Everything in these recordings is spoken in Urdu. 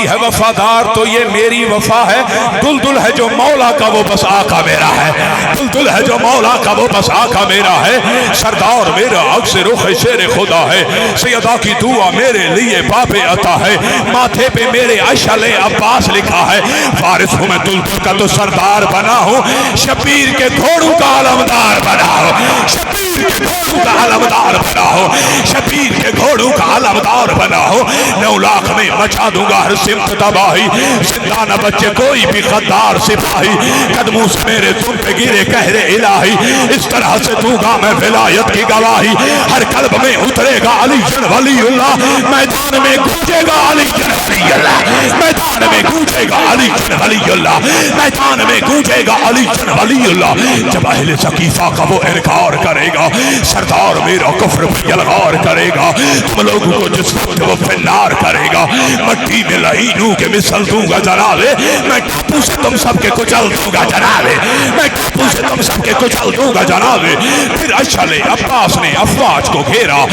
ہے وفادار تو یہ میری وفا ہے، دلدل ہے جو مولا کا وہ بس آقا میرا ہے، دلدل ہے جو مولا کا وہ بس آقا میرا ہے، سردار میرا عکس رخ شیر خدا ہے، سیدہ کی دعا میرے لیے باب عطا ہے، ماتھے پہ میرے اشل عباس لکھا ہے، فارس ہوں میں دلدل کا تو سردار بنا ہوں، شبیر کے گھوڑوں کا علمدار بنا ہوں، شبیر کے گھوڑوں کا علمدار بنا ہوں، شبیر کے گھوڑوں کا علمدار بنا ہوں، 9 لاکھ میں مچا دوں گا ہر سمت تباہی، زندہ نہ بچے کوئی بھی غدار سپاہی، قدموں سے میرے تم پہ گرے قہر الہی، اس طرح سے دوں گا میں ولایت کی گواہی، ہر قلب میں اترے گا علی جن ولی اللہ، میدان میں گونجے گا علی جن ولی اللہ، میدان میں گونجے گا علی جن ولی اللہ، میدان میں گونجے گا علی جن ولی اللہ۔ جب اہل ثقیفہ کا وہ انکار کرے گا، سردار میرا کفر پہ یلغار کرے گا، تم لوگوں کو جس وقت وہ فنار کرے گا، مٹی میں لہینوں کے مثل دوں گا جنابے، میں ٹھپو سے تم سب کے کچل دوں گا جنابے، میں ٹھپو سے تم سب کے کچل دوں گا جنابے۔ پھر اشعل عباس نے افواج کو گھیرا،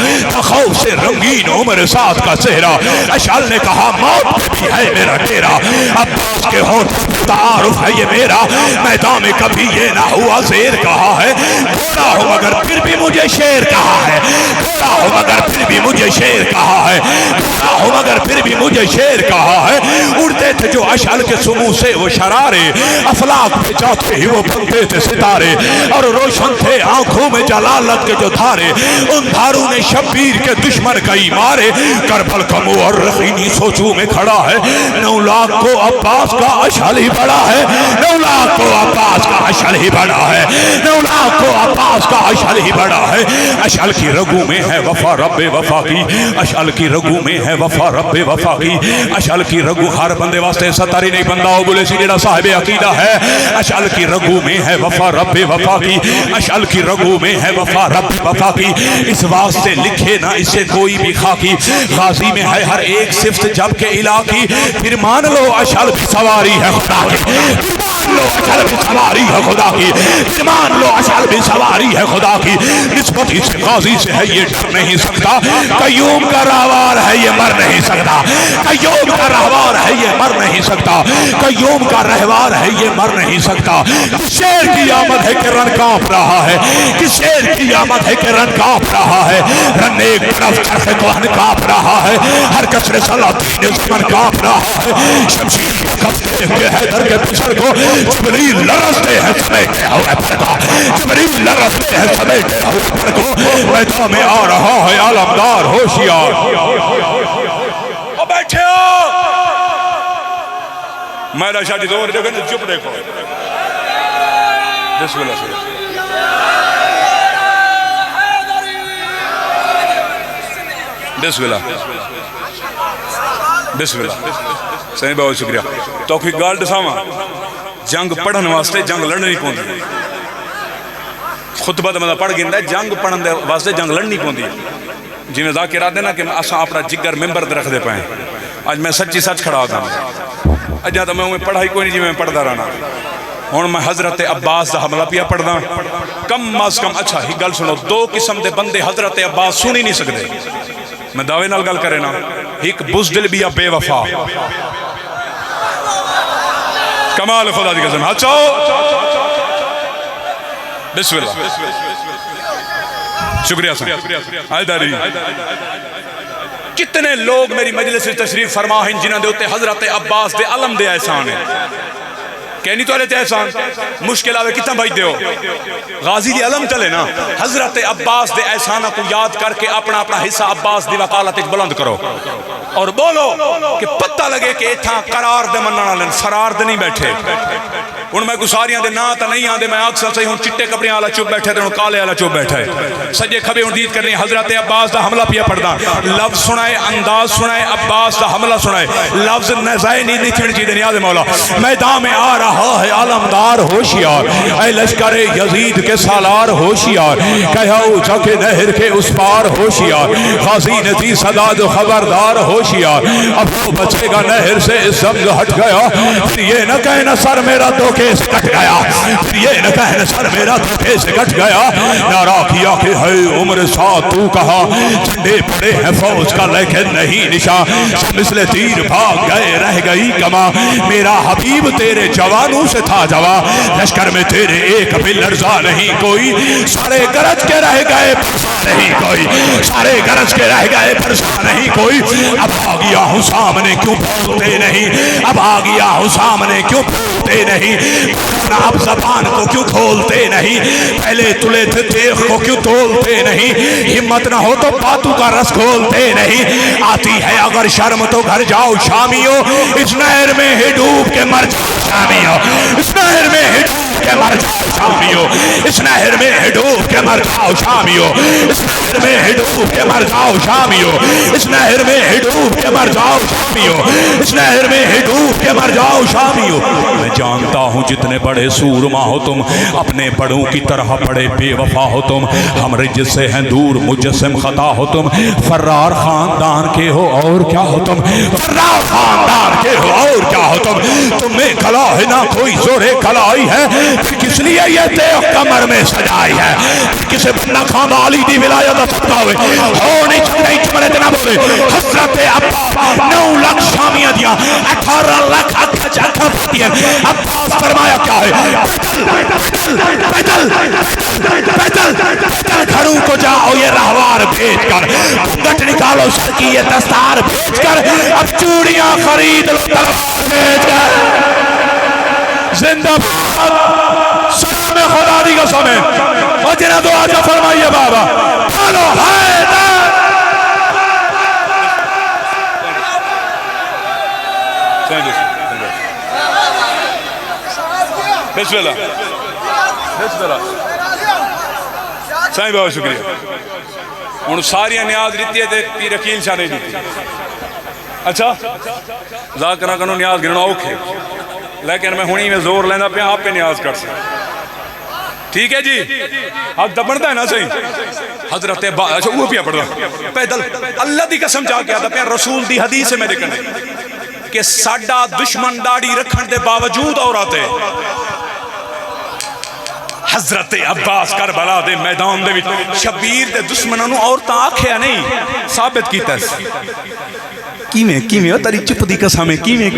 خوف سے رنگین عمر سعد کا چہرہ، اشعل نے کہا موت بھی ہے میرا ڈیرا، عباس کے ہونٹ تعارف ہے یہ میرا، میدان میں کبھی یہ نہ ہوا زیر کہا ہے، گھوڑا ہوں مگر پھر بھی مجھے شیر کہا ہے، گھوڑا ہوں مگر پھر بھی مجھے شیر کہا ہے، گھوڑا ہوں مگر پھر بھی مجھے شیر کہا ہے۔ اڑتے تھے جو اشعل کے سمو سے وہ شرارے، افلاک پہ جاتے ہی وہ بنتے تھے ستارے، اور روشن تھے آنکھوں میں جلالت کے جو دھارے، ان دھاروں نے شبیر کے دشمن کئی مارے، کربل کا مورخینی سوچوں میں کھڑا ہے، 9 لاکھ کو عباس کا اشعل ہی بڑا ہے، 9 لاکھ کو عباس کا اشعل ہی بڑا ہے، 9 لاکھ کو عباس کا اشعل ہی بڑا ہے۔ اشعل کی رگوں میں ہے وفا رب وفا کی، اشعل کی رگوں میں ہے وفا رب وفا کی، اشعل کی رگوں ہر بندے واسطے ستاری نہیں بندہ ہو بولے سی جڑا صاحب عقیدہ ہے، اشعل کی رگوں میں ہے وفا رب وفا کی، اشعل کی رگوں میں ہے وفا رب وفا کی، اس واسطے لکھے نہ اسے کوئی بھی خاکی، غازی میں ہے ہر ایک صفت جبکہ علاقی، پھر مان لو اشعل کی سواری ہے خدا کی، مان لو اشعل کی سواری ہے خدا کی، پھر مان لو اشعل کی سواری ہے خدا کی، نسبت اس غازی سے ہے یہ ڈر نہیں سکتا، قیوم کا راہوار ہے یہ مر نہیں سکتا، قیوم کا راہوار ہے یہ مر نہیں سکتا، قیوم کا رہوار ہے یہ مر نہیں سکتا، کس شیر کی آمد ہے کہ رن کانپ رہا ہے، کس شیر کی آمد ہے کہ رن کانپ رہا ہے، رن ایک طرف چرخ کو ہن کانپ رہا ہے، ہر کسر سلاطین زمن کانپ رہا ہے، شمشیر کو کبتے ہوئے حیدر کے پسر کو جبریل لرزتے ہیں سمیٹے ہوئے پر کو، جبریل لرزتے ہیں سمیٹے ہوئے پر کو، میدان میں آ رہا ہے علمدار ہوشیار، او بیٹھے ہو میرا شاہ جی دور دیکھو چپ دیکھو، بسم اللہ سے بسم اللہ بسم اللہ صحیح بہت شکریہ۔ توقیق گال دساما جنگ پڑھن واسطے جنگ لڑنی پوندی ہے، خطبہ مطلب پڑھ گئے جنگ پڑھن واسطے جنگ لڑنی پوندی ہے، جی میں ذاکرات دینا کہ اساں اپنا جگر ممبر دے رکھ دے پائیں، آج میں سچی سچ کھڑا ہوتا ہوں، اجا تو میں پڑھائی کوئی نہیں جی میں پڑھدا رہنا، ہوں میں حضرت عباس دا حملہ پیا پڑھدا، کم از کم اچھا ہی گل سنو، 2 قسم دے بندے حضرت عباس سنی نہیں سکتے، میں دعوے نال گل کرے نا، ایک بزدل بھی یا بے وفا، کمال خدا دی قسم، اچھا بسم اللہ شکریہ سن آئیداری، کتنے لوگ میری مجلس سے تشریف فرما ہیں جنہاں دے ہوتے حضرت عباس دے علم دے احسان ہیں، کہنی تو رہتے احسان مشکل آوے کتنا بھائی دے ہو، غازی دی علم چلے نا، حضرت عباس دے احسانہ کو یاد کر کے اپنا اپنا حصہ عباس دی وقالت ایک بلند کرو اور بولو کہ پتہ لگے کہ اتھا قرار دے مننا لن فرار دے نہیں بیٹھے، ان میں گساریاں دے نا تا نہیں آندے، میں اکثر سے ہوں چٹے کپڑیاں والا چوب بیٹھے تھے، کالے والا چوب بیٹھے سجے کھبے اندید کرنی، حضرت عباس دا حملہ پیا پڑھنا، لفظ سنائے انداز سنائے، عباس دا حملہ سنائے، لفظ نزائے نہیں تھوڑی چیزیں نیاز مولا، میدان میں آ رہا رہا ہے علمدار ہوشیار، اے لشکر یزید کے سالار ہوشیار، کہو جا کے نہر کے اس پار ہوشیار، غازی نے دی صدا جو خبردار ہوشیار، اب وہ بچے گا نہر سے اس زمز ہٹ گیا، پھر یہ نہ کہنا سر میرا دھوکے سے کٹ گیا، پھر یہ نہ کہنا سر میرا دھوکے سے کٹ گیا، نعرہ کیا کہ ہے عمر ساتھ تو کہا، جھنڈے پڑے ہیں فوج کا لیکن نہیں نشان، مثل تیر بھاگ گئے رہ گئی کما، میرا حبیب تیرے جوانوں سے تھا جوا، لشکر میں تیرے ایک بھی لرزا نہیں کوئی، سارے گرج کے رہ گئے پرسا نہیں کوئی، سارے گرج کے رہ گئے پرسا نہیں کوئی، اب آ گیا ہوں سامنے کیوں بولتے نہیں، اب آ گیا ہوں سامنے کیوں بولتے نہیں، اب زبان کو کیوں کھولتے نہیں، پہلے تلے تھے تیغ کو کیوں تولتے نہیں، ہمت نہ ہو تو باتوں کا رس کھولتے نہیں، آتی ہے اگر شرم تو گھر جاؤ شامیوں، اس نہر میں ہی ڈوب کے مر جاؤ شامیوں، اس نہر میں ہی ڈوب کے مر جاؤ شامیوں، اس نہر میں ہی ڈوب کے مر جاؤ شامیوں، اس نہر میں ہی ڈوب کے مر جاؤ شامیوں، اس نہر میں ہی ڈوب کے مر جاؤ شامیوں، اس نہر میں ہی ڈوب کے مر جاؤ شامیوں، میں جانتا ہوں جتنے بڑے سورما ہو تم، اپنے بڑوں کی طرح بڑے بے وفا ہو تم، ہم رجس سے ہیں دور مجسم خطا ہو تم، فرار خاندان کے ہو اور کیا ہو تم، فرار خاندان کے ہو اور کیا ہو تم میں کلا ہے نہ کوئی زور کلائی ہے، پھر کس لیے یہ دیکھ کمر میں سجائی ہے، کسے بننا خان علی دی ولایت سکتا ہوئے ہو نہیں چمرے دینا بولے، حضرت عباس 9 لاکھ شامیاں دیا 18 لاکھ اکھا چاکھا پھٹی ہے، عباس فرمایا کیا ہے، پیدل گھروں کو جاؤ یہ رہوار بھیج کر، گھٹ نکالو سر کی یہ دستار بھیج کر، اب چوڑیاں خرید لو تلوار بھیج کر، زندہ سلام خدا دی قسم ہے، اور جنہیں دعا جا فرمائیے بابا بولو حیدر، بسم اللہ بسم اللہ سائیں بہت شکریہ، انہوں ساری نیاز دیتی ہے پیر اکیل شاہ نہیں دیتی، اچھا ذاکرہ کنو نیاز گرنا اوکھے، لیکن میں ہونی میں زور لینا پہ آپ پہ نیاز کر سکتا، ٹھیک ہے جی، حق دبنتا ہے نا صحیح، حضرت اچھا وہ پیا پڑھ رہا پیدل اللہ دی قسم جا کے آتا پہ رسول دی حدیث میں دیکھنے کہ ساڑھا دشمن داڑی رکھن دے باوجود اور آتے حضرت عباس کربلا دے میدان دے شبیر دے دشمنوں عورتاں آکھیا نہیں ثابت کیتا ہے، کیویں تری چپ دی قسم ہے کیویں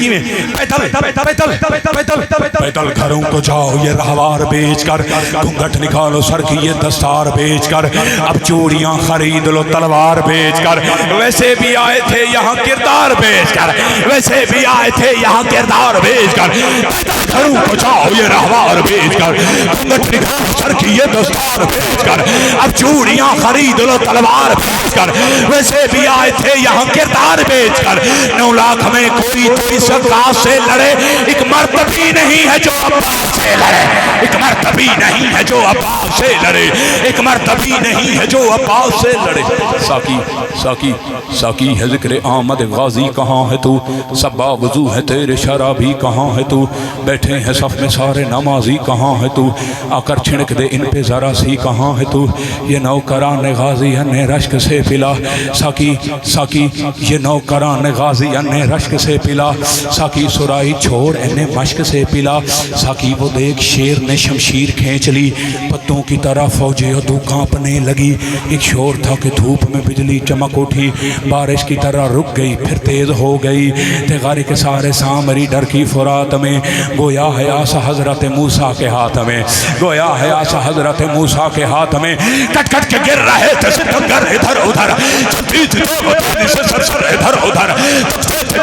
پیدل گھروں کو جاؤ یہ رہوار بیچ کر، گھنگھٹ نکالو سر کی یہ دستار بیچ کر، اب چوڑیاں خرید لو تلوار بیچ کر، ویسے بھی آئے تھے یہاں کردار بیچ کر، ویسے بھی آئے تھے یہاں کردار بیچ کر، پیدل گھروں کو جاؤ یہ رہوار بیچ کر، گھنگھٹ نکالو سر کی یہ دستار بیچ کر، اب چوڑیاں خرید لو تلوار بیچ کر، ویسے بھی آئے تھے یہاں کردار بیچ کر، 9 لاکھ میں کوئی تو سکا سے لڑے، ایک مرتبی نہیں ہے جو عباس سے لڑے، ایک مرتبی نہیں ہے جو عباس سے لڑے، ایک مرتبی نہیں ہے جو عباس سے لڑے، ساکی ساکی ساکی ہے ذکر آمد غازی کہاں ہے تو، سبا وضو ہے تیرے شرابی کہاں ہے تو، بیٹھے ہیں صف میں سارے نمازی کہاں ہے تو، آ کر چھڑک دے ان پہ ذرا سی کہاں ہے تو، یہ نوکران غازی نے رشک سے پلا، ساکی ساکی یہ نوکران غازی نے رشک سے پلا، ساکی سرائی چھوڑ انہیں مشک سے پلا، ساکی وہ دیکھ شیر نے شمشیر کھینچ لی، پتوں کی طرح فوجیں عدو کانپنے لگی، ایک شور تھا کہ دھوپ میں بجلی چمک اٹھی، بارش کی طرح رک گئی پھر تیز ہو گئی، تغاری کے سارے سامری ڈر کی فرات میں، گویا ہے آسا حضرت موسیٰ کے ہاتھ میں، گویا ہے آسا حضرت موسیٰ کے ہاتھ میں، کٹ کٹ کے گر رہے تھے ستمگر ادھر ادھر، چلتی تھی تو سے سرسر ادھر ادھر،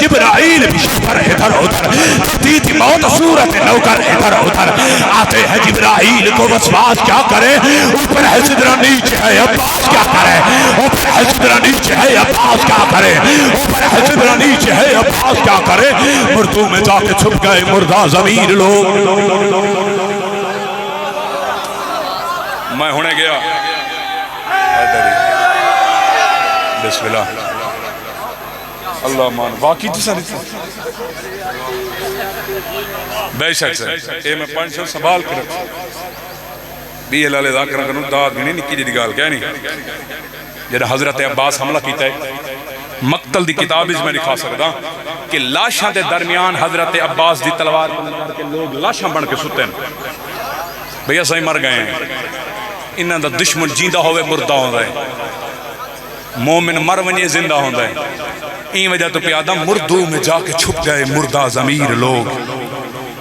جبرائیل بھی شفر ادھر ادھر، چلتی تھی موت صورت نوکر ادھر ادھر، آتے ہیں جبرائیل کو وسواس کیا کرے، اوپر ہے صدرہ نیچے ہے عباس کیا کرے، اوپر ہے صدرہ نیچے ہے عباس کیا کرے، اوپر ہے صدرہ نیچے ہے عباس کیا کرے، مردوں میں جا کے چھپ گئے مردہ ضمیر لوگ، میں ہونے گیا بسم اللہ اللہ مان واقعی تو ساری بے شک سے اے میں 500 سنبھال کر رکھا بھی اللہ ذاکرہ کنو داد بھی نہیں نکی جی گال کیا نہیں جڑا حضرت عباس حملہ کیتا ہے مقتل دی کتاب اس میں لکھا سکتا کہ لاشاں دے درمیان حضرت عباس دی تلوار کر کے لوگ لاشاں بن کے ستے ہیں بھئی ایسا ہی مر گئے ہیں انہاں دا دشمن جیندہ ہوئے مردہ ہوں رہے مومن مر ونجے زندہ ہوں رہے این وجہ تو پیادہ مردوں میں جا کے چھپ گئے مردہ ضمیر لوگ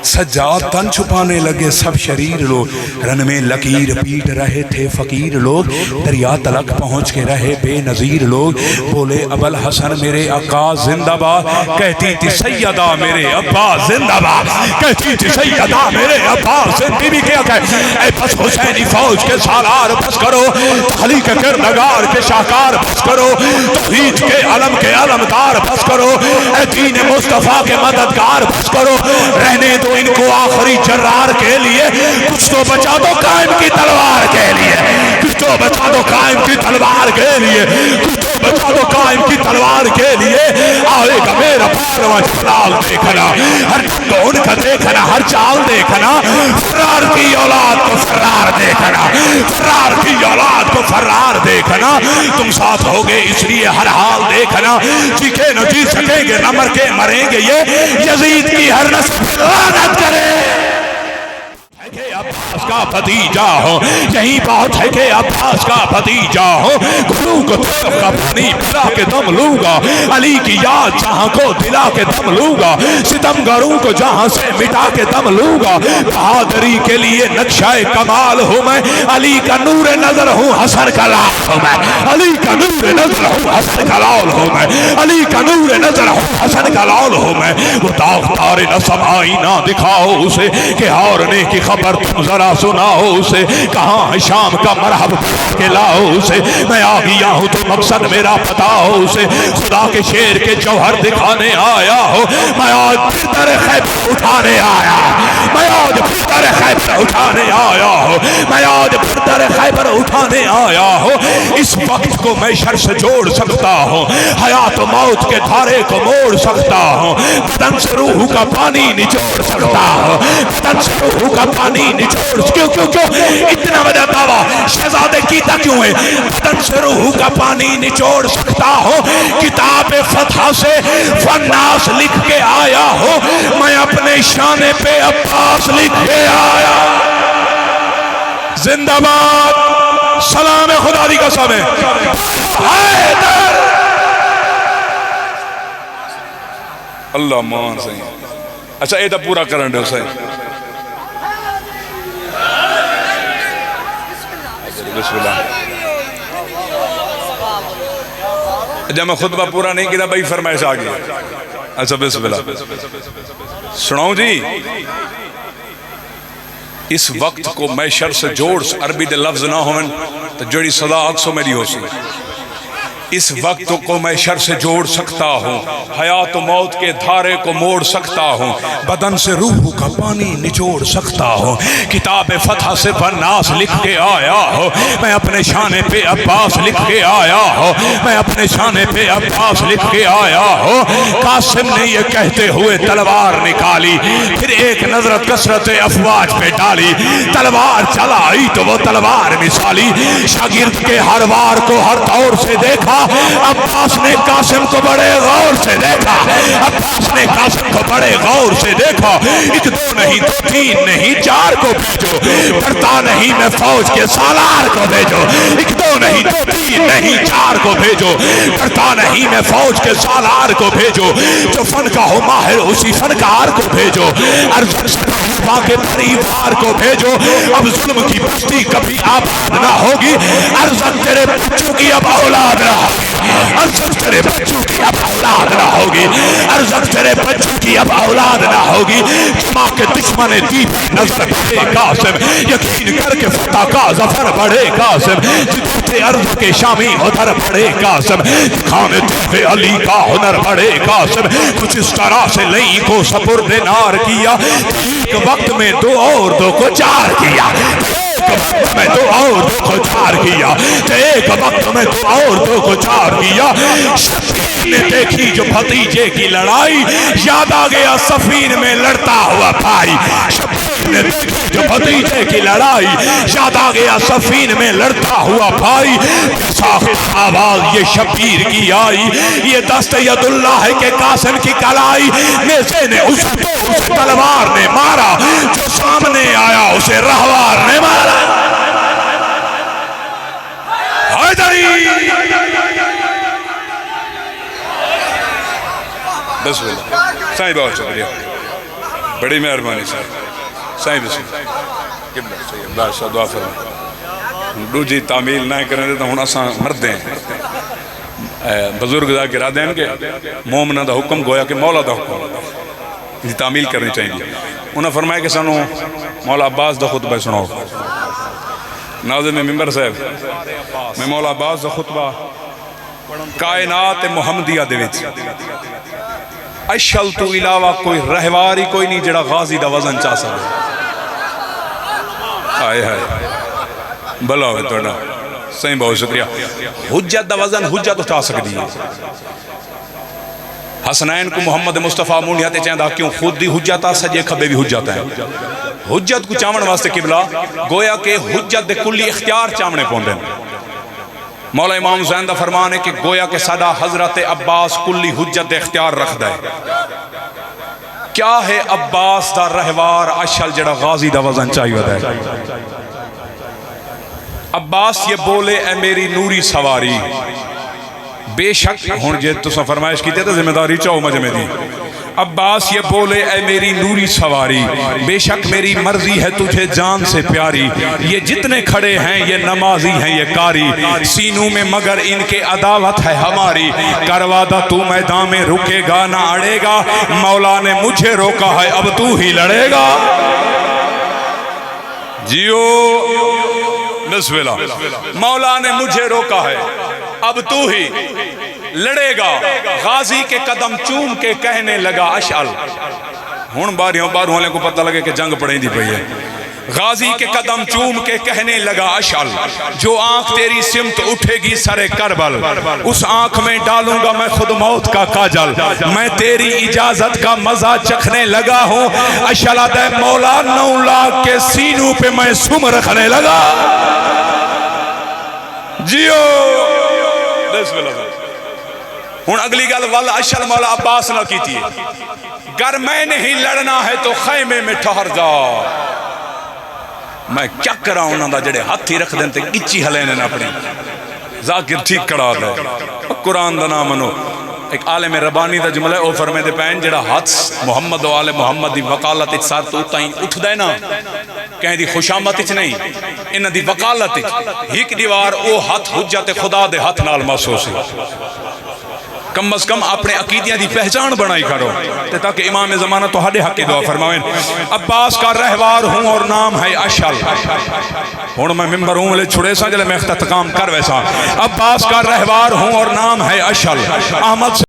سجاد تن چھپانے لگے سب شریر لوگ رن میں لکیر پیٹ رہے تھے فقیر لوگ دریا تلک پہنچ کے رہے بے نظیر لوگ بولے ابوالحسن میرے آقا زندہ باد کہتی تھی سیدہ میرے ابا زندہ باد کہتی تھی سیدہ میرے ابا زندگی بھی کیا کہے اے بس حسینی فوج کے سالار بس کرو تخلیق کردگار کے شاہکار بس کرو توحید کے علم کے علمدار بس کرو اے دین مصطفیٰ کے مددگار بس کرو رہنے دو ان کو آخری جرار کے لیے کچھ تو بچا دو قائم کی تلوار کے لیے کچھ تو بچا دو قائم کی تلوار کے لیے کچھ تو بچا دو قائم کی تلوار کے لیے آئے گا میرا پارواں جلال دیکھنا ہر کو ان کا دیکھنا ہر چال دیکھنا فرار کی اولاد کو فرار دیکھنا فرار کی اولاد کو فرار دیکھنا تم ساتھ ہوگے اس لیے ہر حال دیکھنا چیخے نہ جی سکیں گے نہ مر کے مریں گے یہ یزید کی ہر نسل لعنت کرے کہ عباس کا بھتیجا ہو یہی بات ہے کہ عباس کا بھتیجا ہو گھروں کو طرف کا پانی پلا کے دم لوں علی کی یاد جہاں کو دلا کے دم لوں ستمگروں کو جہاں سے مٹا کے دم لوں بہادری کے لیے نقشہ کمال ہوں میں علی کا نور نظر ہوں حسن کا لال ہوں میں علی کا نور نظر ہوں حسن کا لال ہوں میں علی کا نور نظر ہوں حسن کا لال ہوں میں وہ داغدار نسب آئینہ دکھاؤ اسے کہ ہارنے کی خبر تم ذرا سناؤ اسے کہاں ہے شام کا مرحب کے لاؤ اسے میں آ گیا ہوں تو مقصد میرا بتاؤ اسے خدا کے شیر کے جوہر دکھانے آیا ہو میں آج پھر خیبر اٹھانے آیا میں آج پھر خیبر اٹھانے آیا ہو میں آج پھر خیبر اٹھانے آیا ہو اس وقت کو میں شر سے جوڑ سکتا ہوں حیات و موت کے دھارے کو موڑ سکتا ہوں بدن سے روح کا پانی نچوڑ سکتا ہوں بدن سے روح کا پانی نچوڑ کیوں کیوں کیوں اتنا بڑا دعویٰ شہزادے کیتا کیوں ہے بدن سے روح کا پانی نچوڑ سکتا ہوں کتاب فتح سے والناس لکھ کے آیا ہوں میں اپنے شانے پہ عباس لکھ کے آیا زندہ باد سلام خدا دی قسم ہے حیدر اللہ مان صحیح اچھا یہ تو پورا کرن دے حسین بسم اللہ جب میں خطبہ پورا نہیں کیا بھائی فرمائش آ گیا اچھا بسم اللہ سناؤں جی اس وقت کو میں شر سے جوڑ عربی دے لفظ نہ ہوئن تو جڑی صدا اکسو میری ہو سی اس وقت کو میں شر سے جوڑ سکتا ہوں حیات و موت کے دھارے کو موڑ سکتا ہوں بدن سے روح کا پانی نچوڑ سکتا ہوں کتاب فتح سے والناس لکھ کے آیا ہو میں اپنے شانے پہ عباس لکھ کے آیا ہو میں اپنے شانے پہ عباس لکھ کے آیا ہو قاسم نے یہ کہتے ہوئے تلوار نکالی پھر ایک نظر کثرت افواج پہ ڈالی تلوار چلائی تو وہ تلوار مثالی شاگرد کے ہر وار کو ہر طور سے دیکھا عباس نے قاسم کو بڑے غور سے دیکھا عباس نے قاسم کو بڑے غور سے دیکھا ایک دو نہیں دو تین نہیں چار کو بھیجو ڈرتا نہیں میں فوج کے سالار کو بھیجو ایک دو نہیں دو تین نہیں چار کو بھیجو ڈرتا نہیں میں فوج کے سالار کو بھیجو جو فن کا ہو ماہر اسی فنکار کو بھیجو عرض کے پریوار کو بھیجو اب ظلم کی بستی کبھی آباد نہ ہوگی عرضت تیرے بچوں کی اب اولاد نہ عرضت تیرے بچوں کی اب اولاد نہ ہوگی عرضت تیرے بچوں کی اب اولاد نہ ہوگی جمع کے دشمن دیپ نظر بڑھے قاسم یقین کر کے فتح کا ظفر بڑھے قاسم جتنے عرض کے شامی ادھر بڑھے قاسم خانے تحفے علی کا ہنر بڑھے قاسم کچھ اس طرح سے لئی کو سپرد نار کیا ایک وقت میں دو اور دو کو چار کیا ایک وقت میں تو عورتوں کو چار کیا، ایک وقت میں تو عورتوں کو چار کیا۔ شبیر نے دیکھی جو بھتیجے کی لڑائی، یاد آ گیا صفین میں لڑتا ہوا بھائی۔ شبیر نے دیکھی جو بھتیجے کی لڑائی، یاد آ گیا صفین میں لڑتا ہوا بھائی۔ ساخت آواز یہ شبیر کی آئی، یہ دست ید اللہ ہے کہ قاسم کی کلائی، نیزے نے اس تلوار نے مارا، جو سامنے آیا اسے رہوار نے مارا۔ بس اللہ سائیں بہت شکریہ، بڑی مہربانی سائیں بس اللہ شاہ دعا فرمائے۔ دوجی تعمیل نہ کریں تو ہن اساں مردیں بزرگ دا گرا دین کہ مومنہ دا حکم گویا کہ مولا دا حکم تعمیل کرنی چاہیے۔ انہوں نے فرمایا کہ سانو مولا عباس دا خطبہ سناؤ۔ ناظرین ممبر صاحب میں مولا عباس دا خطبہ کائنات محمدیہ دے وچ اشل تو علاوہ کوئی رہواری کوئی نہیں جڑا غازی دا وزن چاہ سکے۔ آئے ہائے بھلا ہوئے توڑا صحیح بہت شکریہ۔ حجت دا وزن حجت اٹھا سکتی ہے۔ حسنین کو محمد مصطفیٰ مونیاتے چاہتا کیوں خود دی حجت سجے کھبے بھی حجت ہیں۔ حجت کو چاون واسطے قبلہ گویا کہ حجت دے کلی اختیار چامنے پوندے۔ مولا امام حسین دا فرمان ہے کہ گویا کہ صدا حضرت عباس کلی حجت اختیار رکھ دے۔ کیا ہے عباس دا رہوار اشل جڑا غازی دا وزن چاہیے دے؟ عباس یہ بولے اے میری نوری سواری، بے شک ہون جے تو فرمائش کی تھے ذمہ داری چاہو مجھے میں دی۔ عباس یہ بولے اے میری نوری سواری، بے شک میری مرضی ہے تجھے جان سے پیاری۔ یہ جتنے کھڑے ہیں یہ نمازی ہیں یہ کاری، سینوں میں مگر ان کے عداوت ہے ہماری۔ کروادہ تو میدان میں رکے گا نہ اڑے گا، مولا نے مجھے روکا ہے اب تو ہی لڑے گا۔ جیو بسم اللہ، مولا نے مجھے روکا ہے اب تو ہی لڑے گا۔ غازی کے قدم چوم کے کہنے لگا اشعل، ہون باریوں والے کو پتہ لگے کہ جنگ پڑیں دی پئی ہے۔ غازی کے قدم چوم کے کہنے لگا اشعل، جو آنکھ تیری سمت اٹھے گی سر کربل، اس آنکھ میں ڈالوں گا میں خود موت کا کاجل۔ میں تیری اجازت کا مزہ چکھنے لگا ہوں، اشعل دے مولا 9 لاکھ کے سینوں پہ میں سم رکھنے لگا۔ جیو بسم اللہ۔ ہون اگلی گل والا اشعل مولا عباس نہ کیتی ہے، گر میں نہیں لڑنا ہے تو خیمے میں ٹھہر جا۔ میں کیا کرا انہوں دا جڑے ہاتھی رکھ دیں تے گچی ہلینے نہ اپنی ذاکر ٹھیک کڑا دے۔ قرآن دا نام منو ایک عالم ربانی دا جملہ او فرمے دے پہن جڑا ہاتھ محمد و آل محمد دی وقالت اچ سار تو اتائیں اٹھ دے نا، کہیں دی خوشامت اچ نہیں، انہ دی وقالت اچ ہیک دیوار او ہاتھ حجت خدا دے ہاتھ نال محسوس ہے۔ کم از کم اپنے عقیدیاں دی پہچان بنائی کرو تاکہ امام زمانہ تو ہڈے حق کی دعا فرمائیں۔ عباس کا رہوار ہوں اور نام ہے اشعل۔ ہوں میں ممبر ہوں لے چھڑے سا جلے میں اختتام کر ویسا۔ عباس کا رہوار ہوں اور نام ہے اشعل، احمد